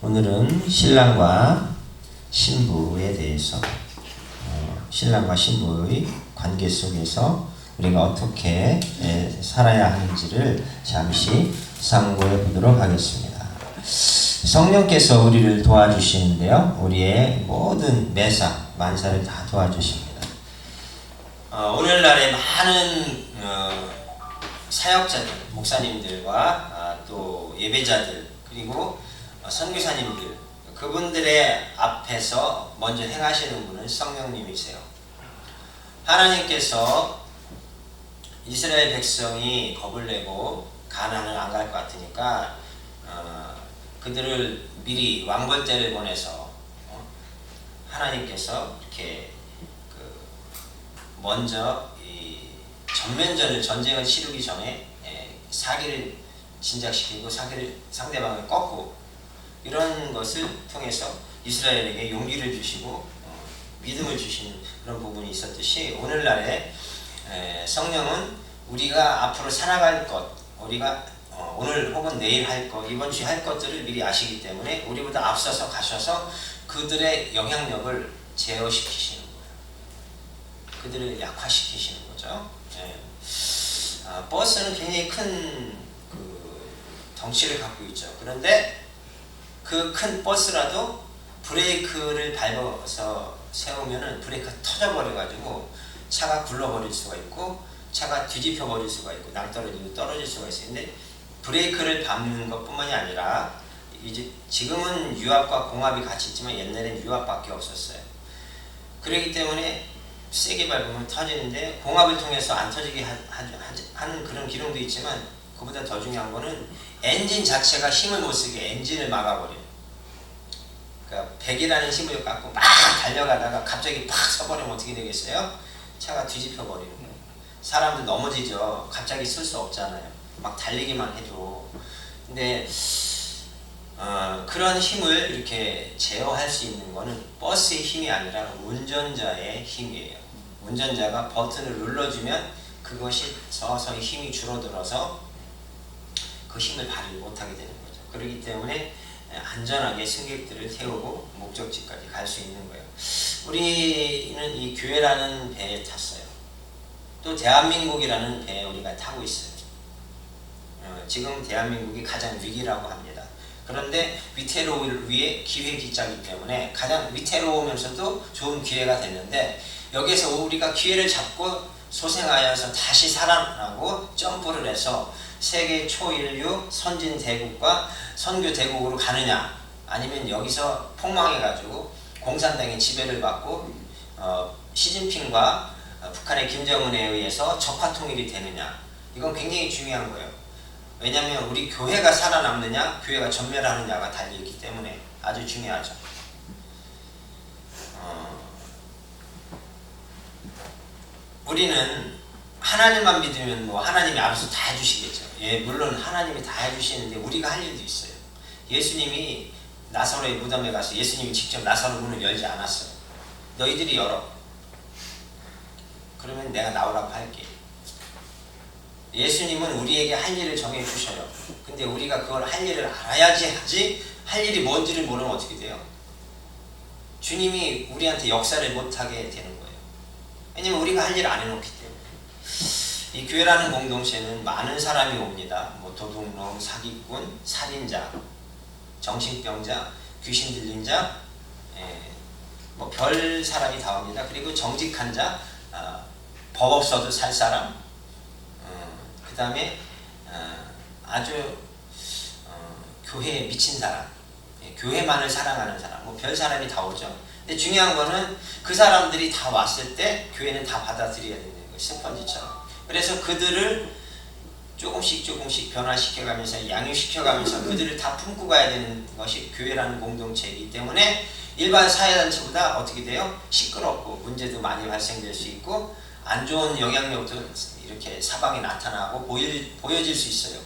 오늘은 신랑과 신부에 대해서 신랑과 신부의 관계 속에서 우리가 어떻게 살아야 하는지를 잠시 상고해 보도록 하겠습니다. 성령께서 우리를 도와주시는데요. 우리의 모든 매사, 만사를 다 도와주십니다. 오늘날에 많은 사역자들, 목사님들과 또 예배자들, 그리고 선교사님들, 그분들의 앞에서 먼저 행하시는 분은 성령님이세요. 하나님께서 이스라엘 백성이 겁을 내고 가나안을 안 갈 것 같으니까 그들을 미리 왕벌대를 보내서 하나님께서 이렇게 먼저 이 전면전을 전쟁을 치르기 전에 사기를 진작시키고 상대방을 꺾고 이런 것을 통해서 이스라엘에게 용기를 주시고 믿음을 주시는 그런 부분이 있었듯이 오늘날에 성령은 우리가 앞으로 살아갈 것, 우리가 오늘 혹은 내일 할 것, 이번 주에 할 것들을 미리 아시기 때문에 우리보다 앞서서 가셔서 그들의 영향력을 제어시키시는 거예요. 그들을 약화시키시는 거죠. 버스는 굉장히 큰 덩치를 갖고 있죠. 그런데 그 큰 버스라도 브레이크를 밟아서 세우면은 브레이크가 터져버려가지고 차가 굴러버릴 수가 있고 차가 뒤집혀 버릴 수가 있고 낭떠러지로 떨어질 수가 있어요. 근데 브레이크를 밟는 것뿐만이 아니라 이제 지금은 유압과 공압이 같이 있지만 옛날엔 유압밖에 없었어요. 그렇기 때문에 세게 밟으면 터지는데 공압을 통해서 안 터지게 하는 그런 기능도 있지만 그보다 더 중요한 거는 엔진 자체가 힘을 못 쓰게 엔진을 막아버려요. 그러니까 100이라는 힘을 갖고 막 달려가다가 갑자기 팍 서버리면 어떻게 되겠어요? 차가 뒤집혀 버리는 거예요. 사람들 넘어지죠. 갑자기 쓸 수 없잖아요. 막 달리기만 해도. 근데 그런 힘을 이렇게 제어할 수 있는 거는 버스의 힘이 아니라 운전자의 힘이에요. 운전자가 버튼을 눌러주면 그것이 서서히 힘이 줄어들어서 그 힘을 발휘 못하게 되는 거죠. 그렇기 때문에 안전하게 승객들을 태우고 목적지까지 갈 수 있는 거예요. 우리는 이 교회라는 배에 탔어요. 또 대한민국이라는 배에 우리가 타고 있어요. 지금 대한민국이 가장 위기라고 합니다. 그런데 위태로울 위에 기회 기자이기 때문에 가장 위태로우면서도 좋은 기회가 됐는데 여기서 우리가 기회를 잡고 소생하여서 다시 살아나고 점프를 해서 세계 초인류 선진 대국과 선교 대국으로 가느냐, 아니면 여기서 폭망해가지고 공산당의 지배를 받고 시진핑과 북한의 김정은에 의해서 적화 통일이 되느냐, 이건 굉장히 중요한 거예요. 왜냐하면 우리 교회가 살아남느냐, 교회가 전멸하느냐가 달려있기 때문에 아주 중요하죠. 우리는 하나님만 믿으면 뭐 하나님이 알아서 다 해주시겠죠. 예, 물론 하나님이 다 해주시는데 우리가 할 일도 있어요. 예수님이 나사로의 무덤에 가서 예수님이 직접 나사로 문을 열지 않았어요. 너희들이 열어. 그러면 내가 나오라고 할게. 예수님은 우리에게 할 일을 정해 주셔요. 근데 우리가 그걸 할 일을 알아야지 하지, 할 일이 뭔지를 모르면 어떻게 돼요? 주님이 우리한테 역사를 못하게 되는 거예요. 왜냐면 우리가 할 일을 안 해놓기 때문에. 이 교회라는 공동체는 많은 사람이 옵니다. 뭐 도둑놈, 사기꾼, 살인자, 정신병자, 귀신 들린 자, 뭐 별 사람이 다 옵니다. 그리고 정직한 자, 법 없어도 살 사람, 그 다음에 아주 교회에 미친 사람, 교회만을 사랑하는 사람, 뭐 별 사람이 다 오죠. 근데 중요한 거는 그 사람들이 다 왔을 때 교회는 다 받아들여야 되는 거예요. 스펀지처럼. 그래서 그들을 조금씩 변화시켜가면서 양육시켜가면서 그들을 다 품고 가야 되는 것이 교회라는 공동체이기 때문에 일반 사회단체보다 어떻게 돼요? 시끄럽고 문제도 많이 발생될 수 있고 안 좋은 영향력도 이렇게 사방에 나타나고 보여질 수 있어요.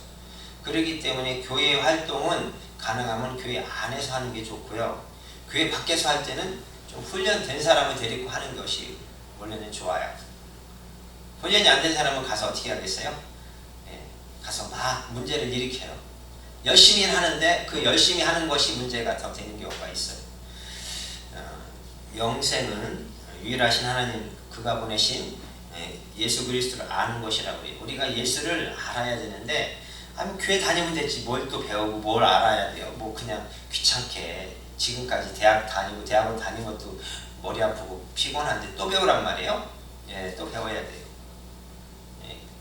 그렇기 때문에 교회의 활동은 가능하면 교회 안에서 하는 게 좋고요. 교회 밖에서 할 때는 좀 훈련된 사람을 데리고 하는 것이 원래는 좋아요. 훈련이 안 된 사람은 가서 어떻게 하겠어요? 가서 막 문제를 일으켜요. 열심히 하는데 그 열심히 하는 것이 문제가 더 되는 경우가 있어요. 영생은 유일하신 하나님 그가 보내신 예수 그리스도를 아는 것이라고 해요. 우리가 예수를 알아야 되는데 교회 다니면 됐지 뭘 또 배우고 뭘 알아야 돼요. 뭐 그냥 귀찮게 지금까지 대학원 다닌 것도 머리 아프고 피곤한데 또 배우란 말이에요. 예, 또 배워야 돼요.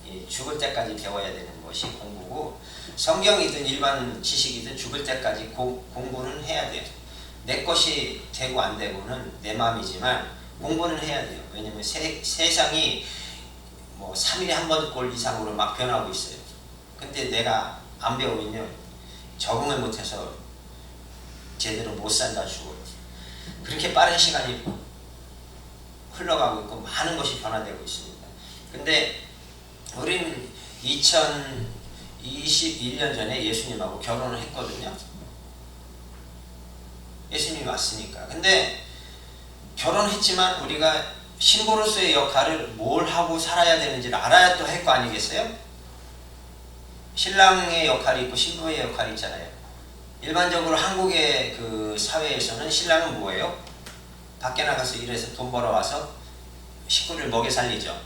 예, 죽을 때까지 배워야 되는 것이 공부고 성경이든 일반 지식이든 죽을 때까지 공부는 해야 돼요. 내 것이 되고 안 되고는 내 마음이지만 공부는 해야 돼요. 왜냐면 세상이 뭐 3일에 한 번 꼴 이상으로 막 변하고 있어요. 근데 내가 안 배우면요 적응을 못해서 제대로 못 산다 죽어. 그렇게 빠른 시간이 흘러가고 있고 많은 것이 변화되고 있습니다. 근데 우리는 2021년 전에 예수님하고 결혼을 했거든요. 예수님이 왔으니까. 근데 결혼했지만 우리가 신부로서의 역할을 뭘 하고 살아야 되는지를 알아야 또 할 거 아니겠어요? 신랑의 역할이 있고 신부의 역할이 있잖아요. 일반적으로 한국의 그 사회에서는 신랑은 뭐예요? 밖에 나가서 일해서 돈 벌어와서 식구를 먹여 살리죠.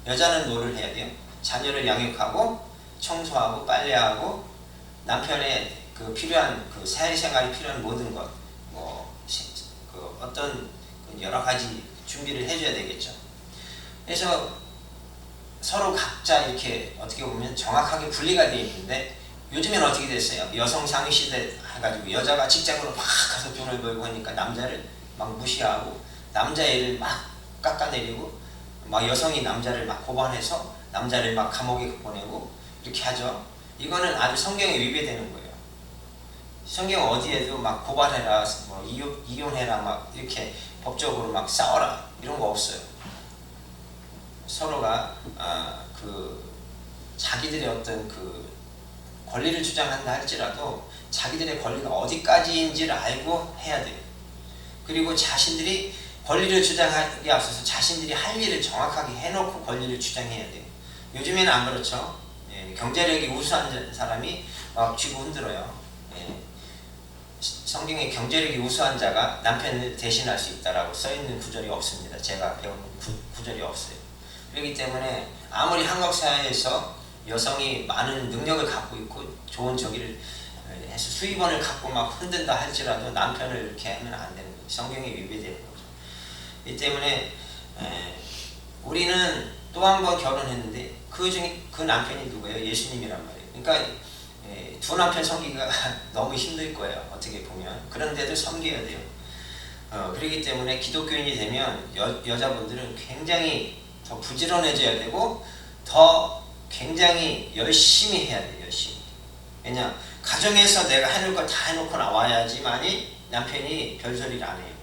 여자는 뭐를 해야 돼요? 자녀를 양육하고 청소하고 빨래하고 남편의 그 필요한 그 사회생활이 필요한 모든 것, 그 어떤 여러 가지 준비를 해줘야 되겠죠. 그래서 서로 각자 이렇게 어떻게 보면 정확하게 분리가 되어 있는데 요즘엔 어떻게 됐어요? 여성 상위 시대 해가지고 여자가 직장으로 막 가서 돈을 벌고 하니까 남자를 막 무시하고 남자애를 막 깎아내리고 막 여성이 남자를 막 고발해서 남자를 막 감옥에 보내고 이렇게 하죠. 이거는 아주 성경에 위배되는 거예요. 성경 어디에도 막 고발해라, 뭐 이혼해라, 막 이렇게 법적으로 막 싸워라 이런 거 없어요. 서로가 그 자기들의 어떤 그 권리를 주장한다 할지라도 자기들의 권리가 어디까지인지를 알고 해야 돼요. 그리고 자신들이 권리를 주장하기에 앞서서 자신들이 할 일을 정확하게 해놓고 권리를 주장해야 돼요. 요즘에는 안 그렇죠. 예, 경제력이 우수한 사람이 막 쥐고 흔들어요. 예, 성경에 경제력이 우수한 자가 남편을 대신할 수 있다라고 써있는 구절이 없습니다. 제가 배운 구절이 없어요. 그렇기 때문에 아무리 한국 사회에서 여성이 많은 능력을 갖고 있고 좋은 저기를 해서 수입원을 갖고 막 흔든다 할지라도 남편을 이렇게 하면 안 되는 거죠. 성경에 위배되는 거죠. 이 때문에 우리는 또 한 번 결혼했는데 그 남편이 누구예요? 예수님이란 말이에요. 그러니까 두 남편 섬기기가 너무 힘들 거예요. 어떻게 보면. 그런데도 섬겨야 돼요. 그렇기 때문에 기독교인이 되면 여자분들은 굉장히 더 부지런해져야 되고 더 굉장히 열심히 해야 돼요. 열심히. 왜냐? 가정에서 내가 해놓을 걸 다 해놓고 나와야지만이 남편이 별소리를 안 해요.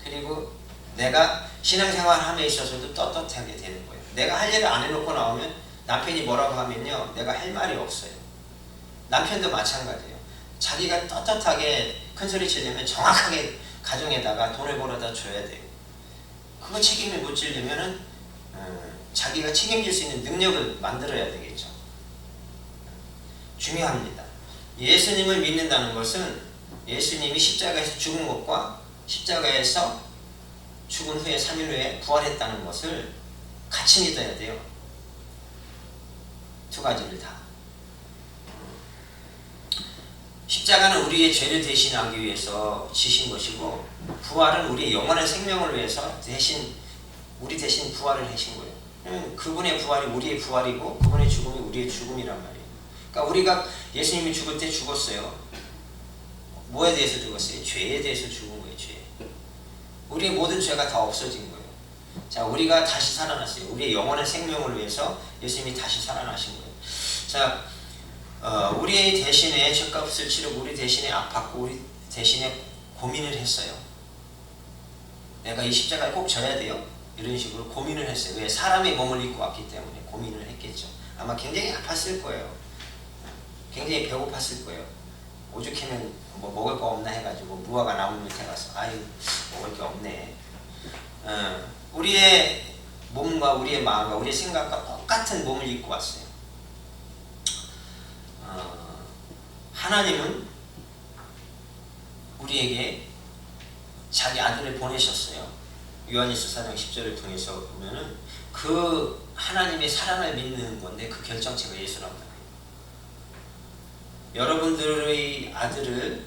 그리고 내가 신앙생활 함에 있어서도 떳떳하게 되는 거예요. 내가 할 일을 안 해놓고 나오면 남편이 뭐라고 하면요 내가 할 말이 없어요. 남편도 마찬가지예요. 자기가 떳떳하게 큰소리 치려면 정확하게 가정에다가 돈을 벌어다 줘야 돼요. 그거 책임을 못 지려면은 자기가 책임질 수 있는 능력을 만들어야 되겠죠. 중요합니다. 예수님을 믿는다는 것은 예수님이 십자가에서 죽은 것과 십자가에서 죽은 후에 3일 후에 부활했다는 것을 같이 믿어야 돼요. 두 가지를 다. 십자가는 우리의 죄를 대신하기 위해서 지신 것이고 부활은 우리의 영원한 생명을 위해서 우리 대신 부활을 하신 거예요. 그분의 부활이 우리의 부활이고 그분의 죽음이 우리의 죽음이란 말이에요. 그러니까 우리가 예수님이 죽을 때 죽었어요. 뭐에 대해서 죽었어요? 죄에 대해서 죽은 거예요. 죄. 우리의 모든 죄가 다 없어진 거예요. 자, 우리가 다시 살아났어요. 우리의 영원한 생명을 위해서 예수님이 다시 살아나신 거예요. 자, 우리 대신에 죄값을 치르고 우리 대신에 아팠고 우리 대신에 고민을 했어요. 내가 이 십자가에 꼭 져야 돼요. 이런 식으로 고민을 했어요. 왜? 사람의 몸을 입고 왔기 때문에 고민을 했겠죠. 아마 굉장히 아팠을 거예요. 굉장히 배고팠을 거예요. 오죽하면 뭐 먹을 거 없나 해가지고 무화과 나무 밑에 가서 아유 먹을 게 없네. 우리의 몸과 우리의 마음과 우리의 생각과 똑같은 몸을 입고 왔어요. 하나님은 우리에게 자기 아들을 보내셨어요. 요한일서 4장 10절을 통해서 보면은 그 하나님의 사랑을 믿는 건데 그 결정체가 예수란 말이에요. 여러분들의 아들을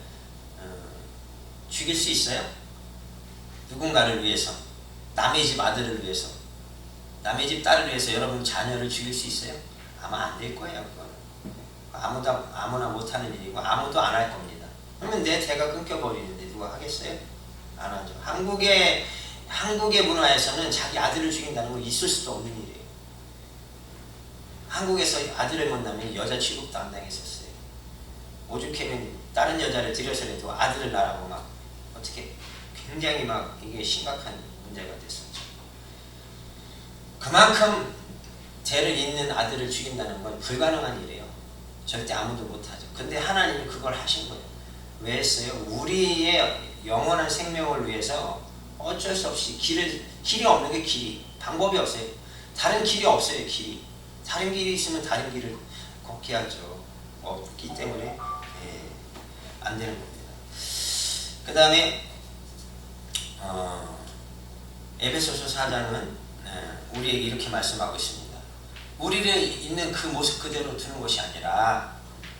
죽일 수 있어요? 누군가를 위해서, 남의 집 아들을 위해서, 남의 집 딸을 위해서 여러분 자녀를 죽일 수 있어요? 아마 안 될 거예요. 그건 아무나 못하는 일이고 아무도 안 할 겁니다. 그러면 내 대가 끊겨버리는데 누가 하겠어요? 안 하죠. 한국의 문화에서는 자기 아들을 죽인다는 건 있을 수도 없는 일이에요. 한국에서 아들을 만나면 여자 취급도 안 당했었어요. 오죽하면 다른 여자를 들여서라도 아들을 낳으라고 막 어떻게 굉장히 막 이게 심각한 문제가 됐었죠. 그만큼 죄를 잇는 아들을 죽인다는 건 불가능한 일이에요. 절대 아무도 못하죠. 근데 하나님은 그걸 하신 거예요. 왜 했어요? 우리의 영원한 생명을 위해서 어쩔 수 없이 길이 없는 게 길이, 방법이 없어요. 다른 길이 없어요. 길이. 다른 길이 있으면 다른 길을 걷게 하죠. 없기 때문에 안 되는 겁니다. 그 다음에 에베소서 4장은 우리에게 이렇게 말씀하고 있습니다. 우리를 있는 그 모습 그대로 두는 것이 아니라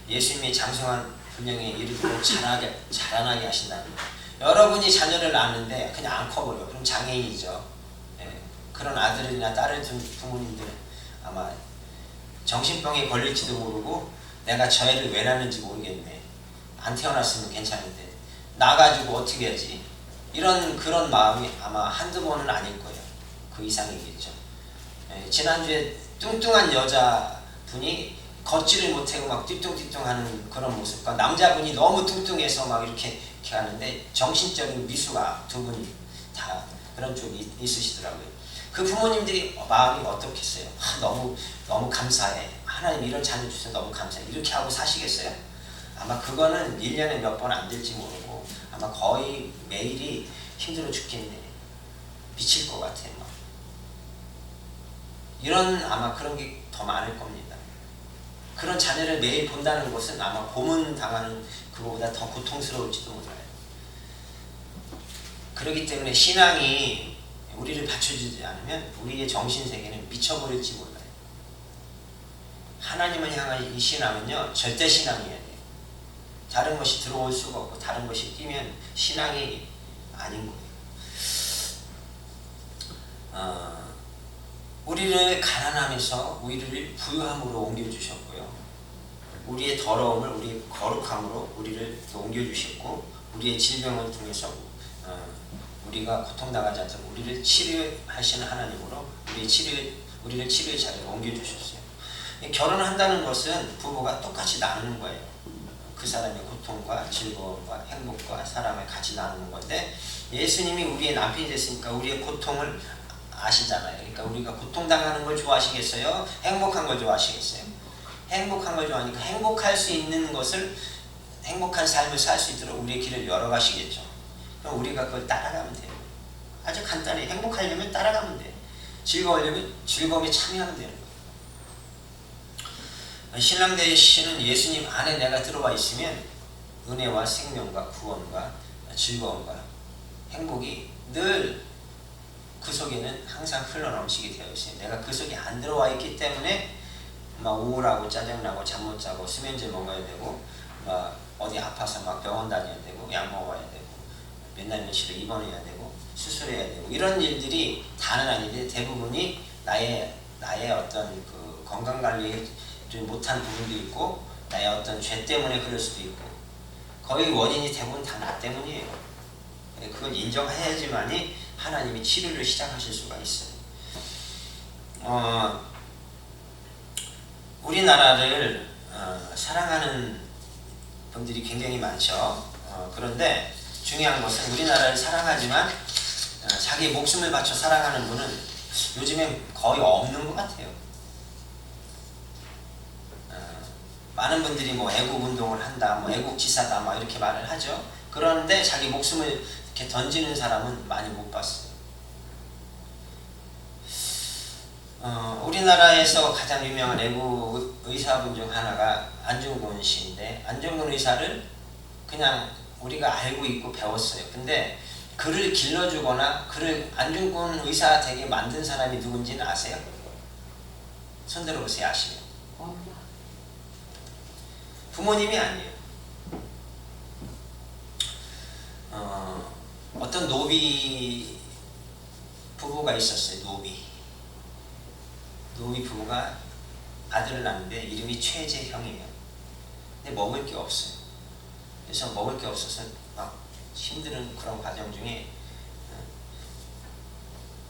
예수님의 장성한 분량에 이르도록 자라나게 하신다는 거예요. 여러분이 자녀를 낳는데 그냥 안 커버려. 그럼 장애인이죠. 그런 아들이나 딸을 둔 부모님들은 아마 정신병에 걸릴지도 모르고 내가 저 애를 왜 낳는지 모르겠네. 안 태어났으면 괜찮은데 나가지고 어떻게 하지? 그런 마음이 아마 한두 번은 아닐 거예요. 그 이상이겠죠. 지난주에 뚱뚱한 여자분이 걷지를 못하고 막 띠뚱띠뚱하는 그런 모습과 남자분이 너무 뚱뚱해서 막 이렇게 하는데 정신적인 미수가 두 분이 다 그런 쪽이 있으시더라고요. 그 부모님들이 마음이 어떻겠어요? 너무 감사해. 하나님 이런 자녀 주셔서 너무 감사해. 이렇게 하고 사시겠어요? 아마 그거는 1년에 몇 번 안 될지 모르고 아마 거의 매일이 힘들어 죽겠네. 미칠 것 같아. 막. 아마 그런 게 더 많을 겁니다. 그런 자녀를 매일 본다는 것은 아마 고문 당하는 그거보다 더 고통스러울지도 몰라요. 그렇기 때문에 신앙이 우리를 받쳐주지 않으면 우리의 정신세계는 미쳐버릴지 몰라요. 하나님을 향한 이 신앙은요 절대 신앙이어야 돼요. 다른 것이 들어올 수가 없고 다른 것이 끼면 신앙이 아닌 거예요. 우리를 가난함에서 우리를 부유함으로 옮겨주셨고요. 우리의 더러움을 우리의 거룩함으로 우리를 옮겨주셨고 우리의 질병을 통해서 우리가 고통당하지 않도록 우리를 치료하시는 하나님으로 우리를 치료의 자리로 옮겨주셨어요. 결혼한다는 것은 부부가 똑같이 나누는 거예요. 그 사람의 고통과 즐거움과 행복과 사랑을 같이 나누는 건데 예수님이 우리의 남편이 됐으니까 우리의 고통을 아시잖아요. 그러니까 우리가 고통당하는 걸 좋아하시겠어요? 행복한 걸 좋아하시겠어요? 행복한 걸 좋아하니까 행복할 수 있는 것을 행복한 삶을 살 수 있도록 우리의 길을 열어가시겠죠. 그럼 우리가 그걸 따라가면 돼요. 아주 간단히 행복하려면 따라가면 돼요. 즐거우려면 즐거움에 참여하면 되는 거예요. 신랑 되시는 예수님 안에 내가 들어와 있으면 은혜와 생명과 구원과 즐거움과 행복이 늘 그 속에는 항상 흘러넘치게 되어 있어요. 내가 그 속에 안 들어와 있기 때문에 막 우울하고 짜증나고 잠 못 자고 수면제 먹어야 되고 막 어디 아파서 막 병원 다녀야 되고 약 먹어야 되고 맨날 며칠 입원해야 되고 수술해야 되고 이런 일들이 다는 아닌데 대부분이 나의 어떤 그 건강 관리를 못한 부분도 있고 나의 어떤 죄 때문에 그럴 수도 있고 거의 원인이 대부분 다 나 때문이에요. 그걸 인정해야지만이 하나님이 치료를 시작하실 수가 있어요. 우리나라를 사랑하는 분들이 굉장히 많죠. 그런데 중요한 것은 우리나라를 사랑하지만 자기 목숨을 바쳐 사랑하는 분은 요즘엔 거의 없는 것 같아요. 많은 분들이 뭐 애국운동을 한다, 뭐 애국지사다, 막 이렇게 말을 하죠. 그런데 자기 목숨을 이렇게 던지는 사람은 많이 못 봤어요. 우리나라에서 가장 유명한 외국 의사분 중 하나가 안중근 씨인데, 안중근 의사를 그냥 우리가 알고 있고 배웠어요. 근데 그를 길러주거나 그를 안중근 의사 되게 만든 사람이 누군지는 아세요? 손 들어보세요. 아시면. 부모님이 아니에요. 어떤 노비 부부가 있었어요. 노비 부부가 아들을 낳는데 이름이 최재형이에요. 근데 먹을 게 없어요. 그래서 먹을 게 없어서 막 힘든 그런 과정 중에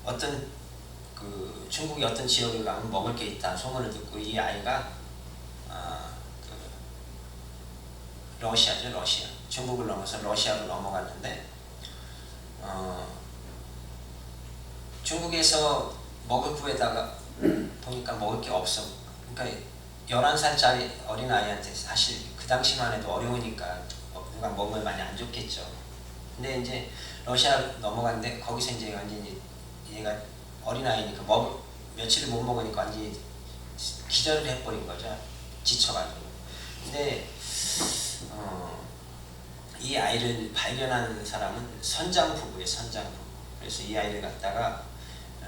어떤 그 중국의 어떤 지역에 가면 먹을 게 있다 소문을 듣고 이 아이가 러시아죠. 러시아. 중국을 넘어서 러시아로 넘어갔는데 중국에서 먹을 구에다가 보니까 먹을 게 없어. 그러니까 11살짜리 어린아이한테 사실 그 당시만 해도 어려우니까 누가 먹으면 많이 안 좋겠죠. 근데 이제 러시아 넘어갔는데 거기서 이제 완전히 얘가 어린아이니까 며칠을 못 먹으니까 완전히 기절을 해버린 거죠. 지쳐가지고. 근데 이 아이를 발견한 사람은 선장 부부예요. 선장 부부. 그래서 이 아이를 갖다가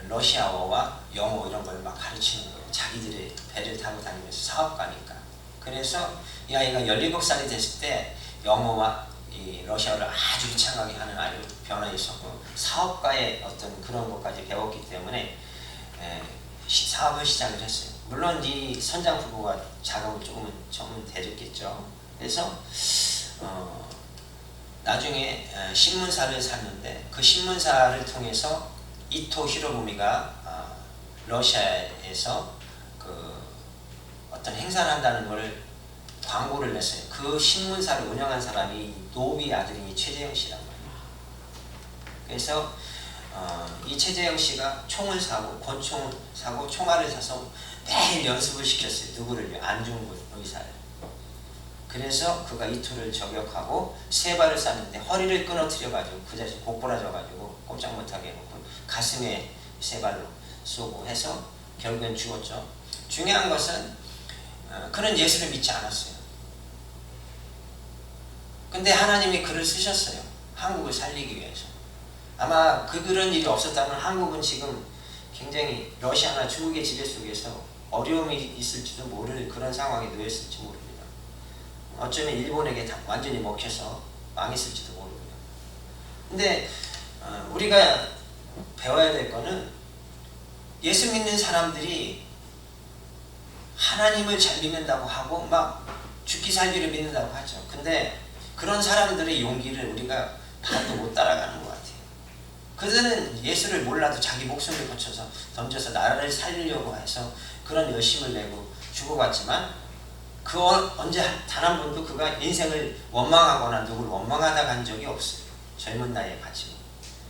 러시아어와 영어 이런 걸 막 가르치는 거예요. 자기들의 배를 타고 다니면서 사업가니까. 그래서 이 아이가 17살이 됐을 때 영어와 이 러시아어를 아주 유창하게 하는 아이로 변화해 있었고, 사업가의 어떤 그런 것까지 배웠기 때문에 사업을 시작을 했어요. 물론 이 선장 부부가 자금을 조금은 대줬겠죠. 그래서 나중에 신문사를 샀는데 그 신문사를 통해서 이토 히로부미가 러시아에서 그 어떤 행사를 한다는 걸 광고를 냈어요. 그 신문사를 운영한 사람이 노비 아들인 최재형 씨란 말이에요. 그래서 이 최재형 씨가 총을 사고 권총을 사고 총알을 사서 매일 연습을 시켰어요. 누구를요? 안중근 의사를. 그래서 그가 이토를 저격하고 3발을 쐈는데 허리를 끊어뜨려가지고 그 자식 곧부러져가지고 꼼짝 못하게 해놓고 가슴에 3발로 쏘고 해서 결국엔 죽었죠. 중요한 것은 그는 예수를 믿지 않았어요. 근데 하나님이 그를 쓰셨어요. 한국을 살리기 위해서. 아마 그런 일이 없었다면 한국은 지금 굉장히 러시아나 중국의 지배 속에서 어려움이 있을지도 모를 그런 상황에 놓였을지 모릅니다. 어쩌면 일본에게 완전히 먹혀서 망했을지도 모르고요. 근데 우리가 배워야 될 거는 예수 믿는 사람들이 하나님을 잘 믿는다고 하고 막 죽기 살기를 믿는다고 하죠. 근데 그런 사람들의 용기를 우리가 봐도 못 따라가는 것 같아요. 그들은 예수를 몰라도 자기 목숨을 거쳐서 던져서 나라를 살리려고 해서 그런 열심을 내고 죽어갔지만 그 언제 단 한 번도 그가 인생을 원망하거나 누굴 원망하다 간 적이 없어요. 젊은 나이에 가지고.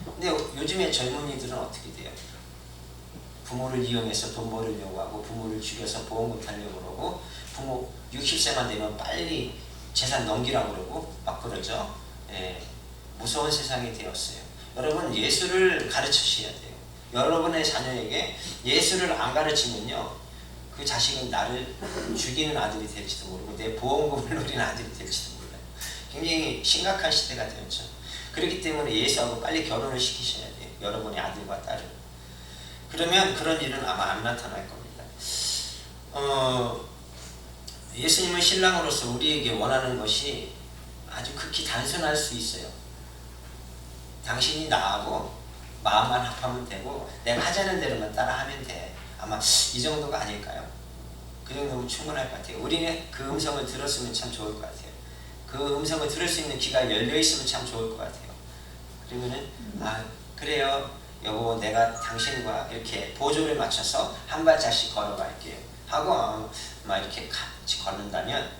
근데 요즘에 젊은이들은 어떻게 돼요? 부모를 이용해서 돈 벌으려고 하고 부모를 죽여서 보험금 타려고 그러고 부모 60세만 되면 빨리 재산 넘기라고 그러고 막 그러죠. 무서운 세상이 되었어요. 여러분 예수를 가르치셔야 돼요. 여러분의 자녀에게 예수를 안 가르치면요. 그 자식은 나를 죽이는 아들이 될지도 모르고 내 보험금을 노리는 아들이 될지도 몰라요. 굉장히 심각한 시대가 되었죠. 그렇기 때문에 예수하고 빨리 결혼을 시키셔야 돼요. 여러분의 아들과 딸을. 그러면 그런 일은 아마 안 나타날 겁니다. 예수님은 신랑으로서 우리에게 원하는 것이 아주 극히 단순할 수 있어요. 당신이 나하고 마음만 합하면 되고 내가 하자는 대로만 따라하면 돼. 아마 이 정도가 아닐까요? 그 정도면 충분할 것 같아요. 우리는 그 음성을 들었으면 참 좋을 것 같아요. 그 음성을 들을 수 있는 귀가 열려있으면 참 좋을 것 같아요. 그러면은 그래요 여보 내가 당신과 이렇게 보조를 맞춰서 한 발짝씩 걸어갈게요 하고 막 이렇게 같이 걷는다면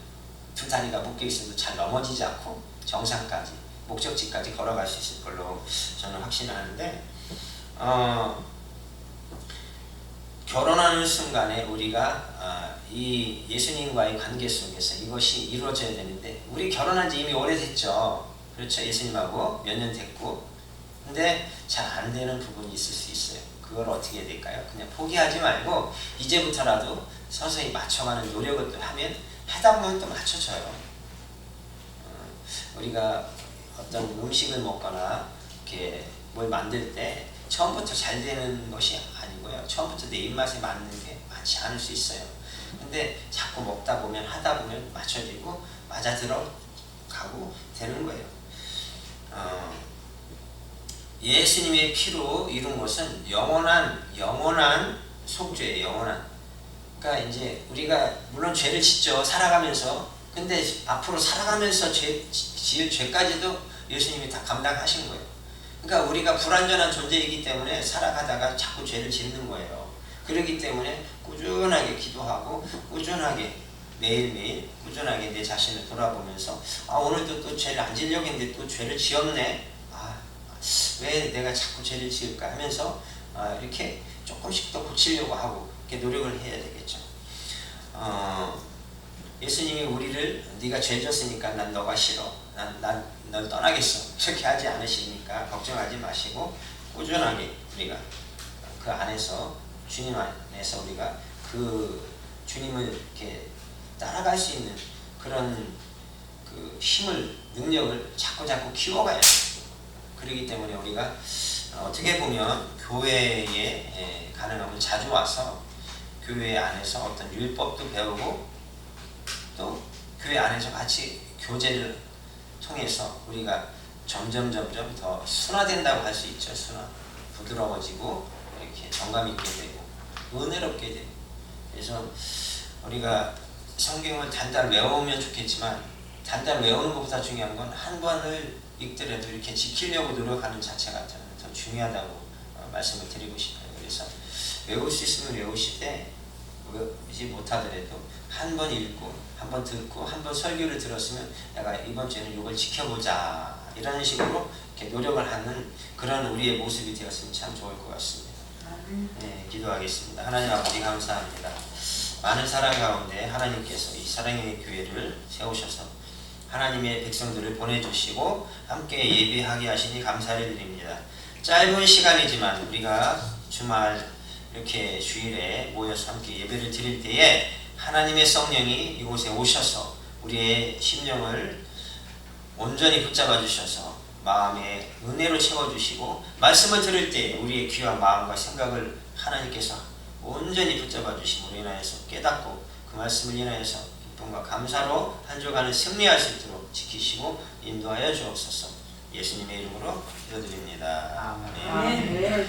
두 다리가 묶여있어도 잘 넘어지지 않고 정상까지 목적지까지 걸어갈 수 있을 걸로 저는 확신을 하는데 결혼하는 순간에 우리가 이 예수님과의 관계 속에서 이것이 이루어져야 되는데 우리 결혼한 지 이미 오래됐죠. 그렇죠. 예수님하고 몇 년 됐고 근데 잘 안 되는 부분이 있을 수 있어요. 그걸 어떻게 해야 될까요? 그냥 포기하지 말고 이제부터라도 서서히 맞춰가는 노력을 또 하면 하다 보면 또 맞춰져요. 우리가 어떤 음식을 먹거나 이렇게 뭘 만들 때 처음부터 잘 되는 것이 아니고요. 처음부터 내 입맛에 맞는 게 많지 않을 수 있어요. 근데 자꾸 먹다 보면 하다 보면 맞춰지고 맞아 들어가고 되는 거예요. 예수님의 피로 이룬 것은 영원한 속죄예요. 영원한. 그러니까 이제 우리가 물론 죄를 짓죠. 살아가면서. 근데 앞으로 살아가면서 지을 죄까지도 예수님이 다 감당하신 거예요. 그러니까 우리가 불완전한 존재이기 때문에 살아가다가 자꾸 죄를 짓는 거예요. 그렇기 때문에 꾸준하게 기도하고 꾸준하게 매일매일 꾸준하게 내 자신을 돌아보면서 오늘도 또 죄를 안 지려고 했는데 또 죄를 지었네. 왜 내가 자꾸 죄를 지을까 하면서 이렇게 조금씩 더 고치려고 하고 이렇게 노력을 해야 되겠죠. 예수님이 우리를 네가 죄 졌으니까 난 너가 싫어. 난 널 떠나겠어. 이렇게 하지 않으시니까 걱정하지 마시고 꾸준하게 우리가 그 안에서 주님 안에서 우리가 그 주님을 이렇게 따라갈 수 있는 그런 그 힘을 능력을 자꾸 키워가야 돼요. 그렇기 때문에 우리가 어떻게 보면 교회에 가능하면 자주 와서 교회 안에서 어떤 율법도 배우고 또 교회 안에서 같이 교제를 통해서 우리가 점점 더 순화된다고 할 수 있죠. 순화. 부드러워지고 이렇게 정감 있게 되고 은혜롭게 되고. 그래서 우리가 성경을 단단 외우면 좋겠지만 단단 외우는 것보다 중요한 건 한 번을 읽더라도 이렇게 지키려고 노력하는 자체가 저는 더 중요하다고 말씀을 드리고 싶어요. 그래서 외울 수 있으면 외우시되 외우지 못하더라도 한 번 읽고 한 번 듣고 한 번 설교를 들었으면 내가 이번 주에는 이걸 지켜보자 이라는 식으로 이렇게 노력을 하는 그런 우리의 모습이 되었으면 참 좋을 것 같습니다. 네, 기도하겠습니다. 하나님 아버지 감사합니다. 많은 사랑 가운데 하나님께서 이 사랑의 교회를 세우셔서 하나님의 백성들을 보내주시고 함께 예배하게 하시니 감사를 드립니다. 짧은 시간이지만 우리가 주말 이렇게 주일에 모여서 함께 예배를 드릴 때에 하나님의 성령이 이곳에 오셔서 우리의 심령을 온전히 붙잡아 주셔서 마음에 은혜로 채워주시고 말씀을 들을 때 우리의 귀와 마음과 생각을 하나님께서 온전히 붙잡아 주심으로 인하여서 깨닫고 그 말씀을 인하여서 기쁨과 감사로 한 주간을 승리할 수 있도록 지키시고 인도하여 주옵소서. 예수님의 이름으로 기도드립니다. 아멘.